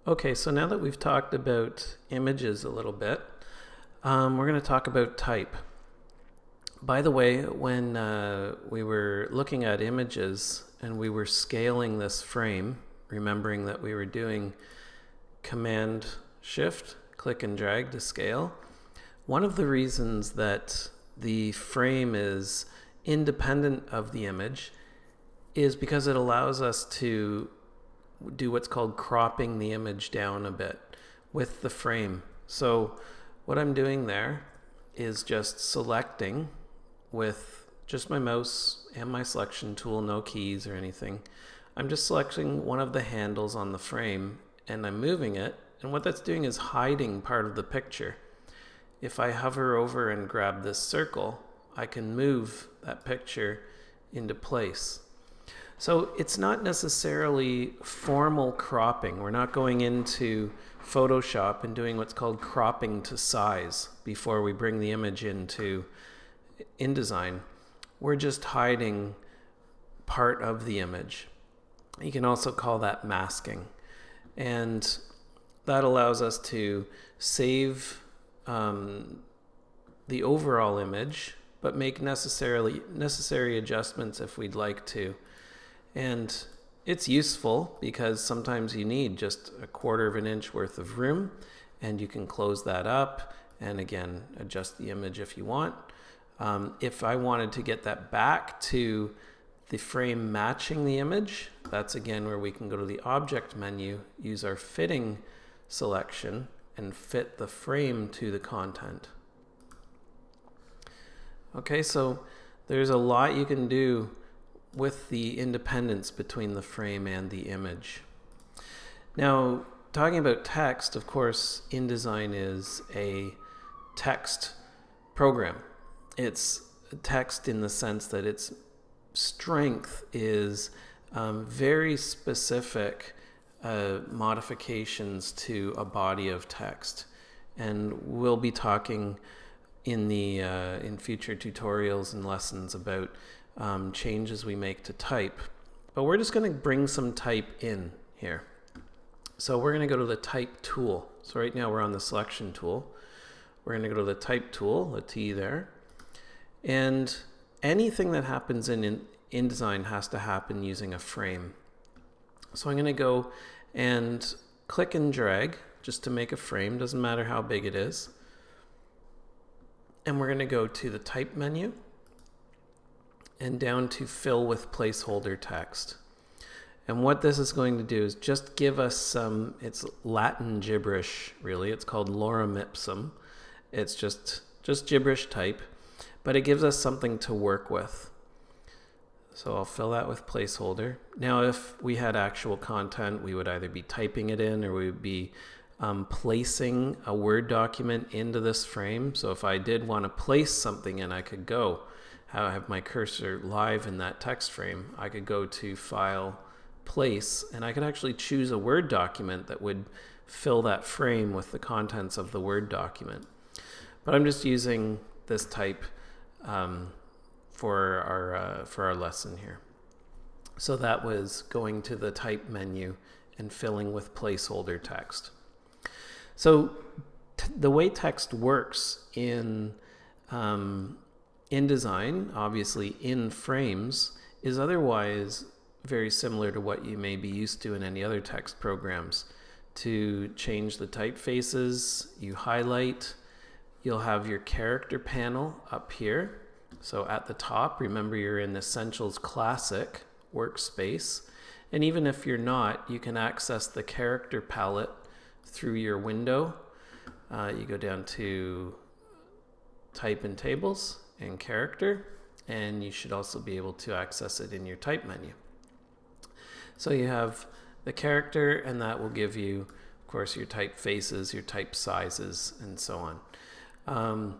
Okay, so now that we've talked about images a little bit, we're going to talk about type. By the way, when we were looking at images and we were scaling this frame, remembering that we were doing Command Shift, click and drag to scale, one of the reasons that the frame is independent of the image is because it allows us to do what's called cropping the image down a bit with the frame. So what I'm doing there is just selecting with just my mouse and my selection tool, no keys or anything. I'm just selecting one of the handles on the frame and I'm moving it, and what that's doing is hiding part of the picture. If I hover over and grab this circle, I can move that picture into place. So it's not necessarily formal cropping. We're not going into Photoshop and doing what's called cropping to size before we bring the image into InDesign. We're just hiding part of the image. You can also call that masking. And that allows us to save the overall image, but make necessary adjustments if we'd like to. And it's useful because sometimes you need just a 1/4 of an inch worth of room, and you can close that up and again adjust the image if you want. If I wanted to get that back to the frame matching the image, that's again where we can go to the object menu, use our fitting selection, and fit the frame to the content. Okay, so there's a lot you can do with the independence between the frame and the image. Now, talking about text, of course, InDesign is a text program. It's text in the sense that its strength is very specific modifications to a body of text. And we'll be talking in future tutorials and lessons about changes we make to type. But we're just going to bring some type in here. So we're going to go to the type tool. So right now we're on the selection tool. We're going to go to the type tool, the T there. And anything that happens in InDesign has to happen using a frame. So I'm going to go and click and drag just to make a frame. Doesn't matter how big it is. And we're going to go to the type menu and down to fill with placeholder text. And what this is going to do is just give us some, it's Latin gibberish really, it's called lorem ipsum. It's just gibberish type, but it gives us something to work with. So I'll fill that with placeholder. Now if we had actual content, we would either be typing it in or we would be placing a Word document into this frame. So if I did want to place something in, I could go, have my cursor live in that text frame. I could go to File, Place, and I could actually choose a Word document that would fill that frame with the contents of the Word document. But I'm just using this type for our lesson here. So that was going to the type menu and filling with placeholder text. So the way text works in InDesign, obviously in frames, is otherwise very similar to what you may be used to in any other text programs. To change the typefaces, you highlight, you'll have your character panel up here. So at the top, remember you're in Essentials Classic workspace. And even if you're not, you can access the character palette through your window. You go down to Type and Tables and Character, and you should also be able to access it in your type menu. So you have the character, and that will give you, of course, your typefaces, your type sizes, and so on.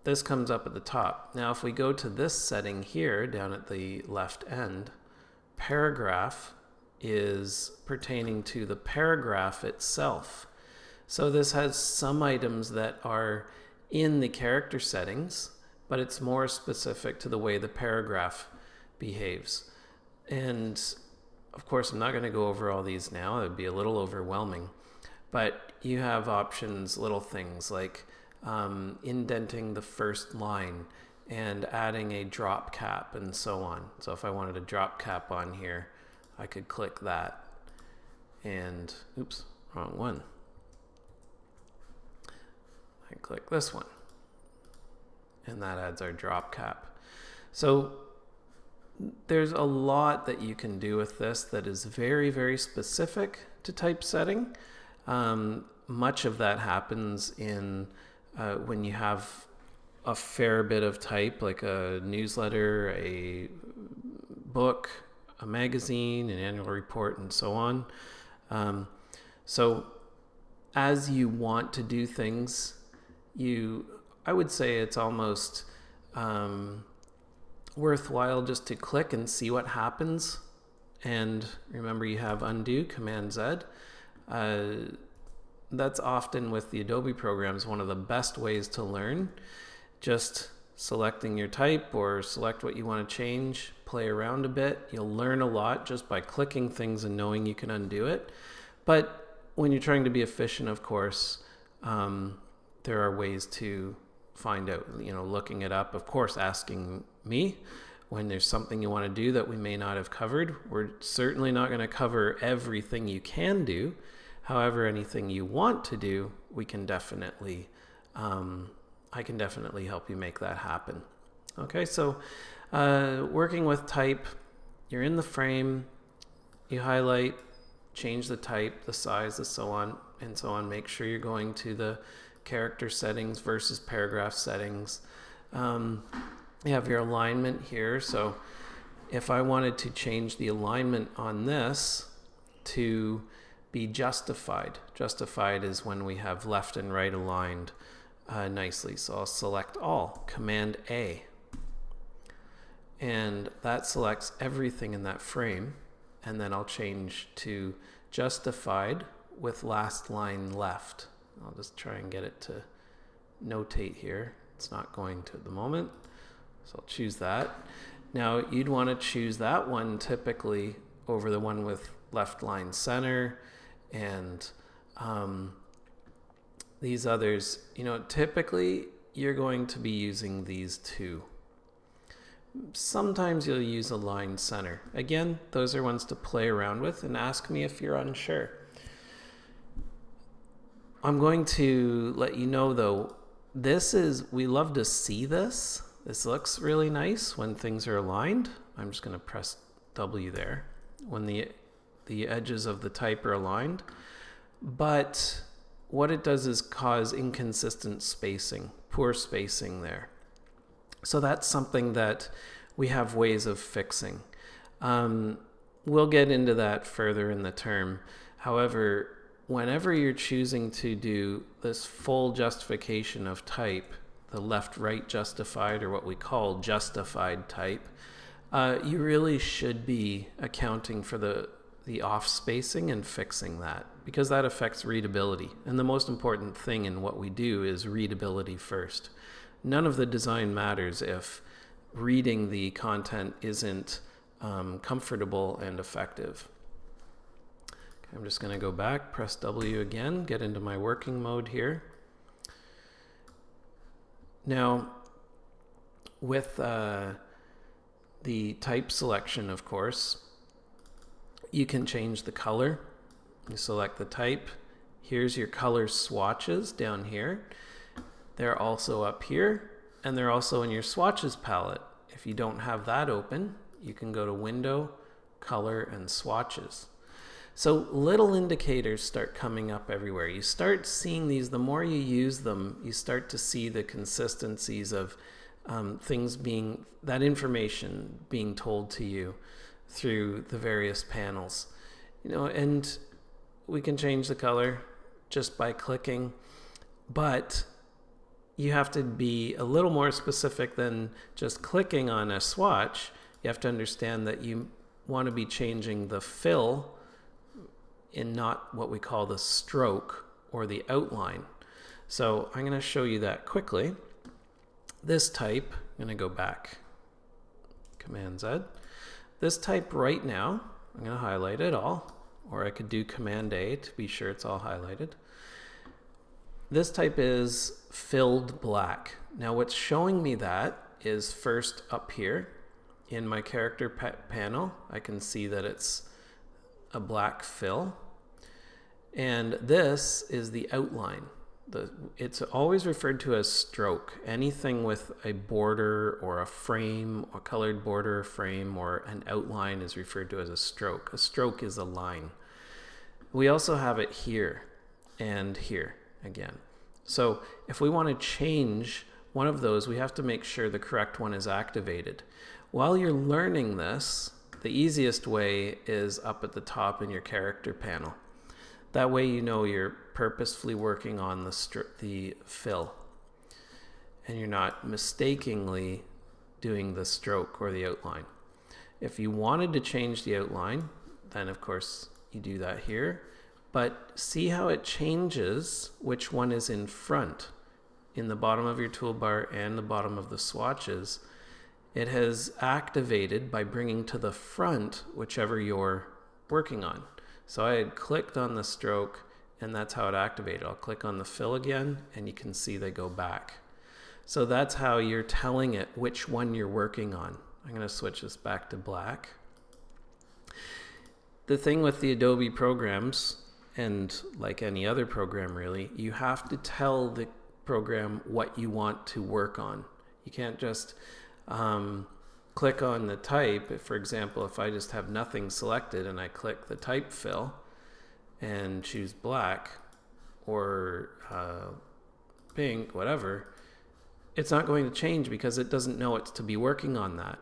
This comes up at the top. Now if we go to this setting here down at the left end, paragraph is pertaining to the paragraph itself. So this has some items that are in the character settings, but it's more specific to the way the paragraph behaves. And of course, I'm not going to go over all these now. It would be a little overwhelming. but you have options, little things like indenting the first line and adding a drop cap and so on. So if I wanted a drop cap on here, I could click that and, oops, wrong one. I click this one and that adds our drop cap. So there's a lot that you can do with this that is very, very specific to typesetting. Much of that happens in when you have a fair bit of type, like a newsletter, a book, a magazine, an annual report, and so on. So as you want to do things, I would say it's almost worthwhile just to click and see what happens. And remember, you have undo, Command Z. That's often with the Adobe programs one of the best ways to learn. Just selecting your type or select what you want to change, play around a bit. You'll learn a lot just by clicking things and knowing you can undo it. But when you're trying to be efficient, of course, there are ways to find out, looking it up, of course, asking me when there's something you want to do that we may not have covered. We're certainly not going to cover everything you can do. However, anything you want to do, we can definitely, I can definitely help you make that happen. Okay, so working with type, you're in the frame, you highlight, change the type, the size, and so on. Make sure you're going to the character settings versus paragraph settings. You have your alignment here. So if I wanted to change the alignment on this to be justified. Justified is when we have left and right aligned nicely. So I'll select all, Command A. And that selects everything in that frame. And then I'll change to justified with last line left. I'll just try and get it to notate here. It's not going to at the moment. So I'll choose that. Now you'd want to choose that one typically over the one with left line center and these others. Typically you're going to be using these two. Sometimes you'll use a line center. Again, those are ones to play around with and ask me if you're unsure. I'm going to let you know though, we love to see this. This looks really nice when things are aligned. I'm just going to press W there when the edges of the type are aligned. But what it does is cause inconsistent spacing, poor spacing there. So that's something that we have ways of fixing. We'll get into that further in the term. However, whenever you're choosing to do this full justification of type, the left-right justified, or what we call justified type, you really should be accounting for the off spacing and fixing that, because that affects readability. And the most important thing in what we do is readability first. None of the design matters if reading the content isn't comfortable and effective. Okay, I'm just going to go back, press W again, get into my working mode here. Now, with the type selection, of course, you can change the color. You select the type. Here's your color swatches down here. They're also up here, and they're also in your swatches palette. If you don't have that open, you can go to Window, Color, and Swatches. So little indicators start coming up everywhere. You start seeing these, the more you use them, you start to see the consistencies of things that information being told to you through the various panels. And we can change the color just by clicking, but you have to be a little more specific than just clicking on a swatch. You have to understand that you want to be changing the fill in not what we call the stroke or the outline. So I'm going to show you that quickly. This type, I'm going to go back, Command Z. This type right now, I'm going to highlight it all, or I could do Command A to be sure it's all highlighted. This type is filled black. Now what's showing me that is first up here in my character panel. I can see that it's a black fill. And this is the outline. It's always referred to as stroke. Anything with a border or a frame, a colored border, frame, or an outline is referred to as a stroke. A stroke is a line. We also have it here and here again. So if we want to change one of those, we have to make sure the correct one is activated. While you're learning this, the easiest way is up at the top in your character panel. That way you know you're purposefully working on the fill, and you're not mistakenly doing the stroke or the outline. If you wanted to change the outline, then of course you do that here. But see how it changes which one is in front in the bottom of your toolbar and the bottom of the swatches. It has activated by bringing to the front whichever you're working on. So I had clicked on the stroke, and that's how it activated. I'll click on the fill again, and you can see they go back. So that's how you're telling it which one you're working on. I'm going to switch this back to black. The thing with the Adobe programs, and like any other program really, you have to tell the program what you want to work on. You can't just click on the type. For example, if I just have nothing selected and I click the type fill and choose black or pink, whatever, it's not going to change because it doesn't know it's to be working on that.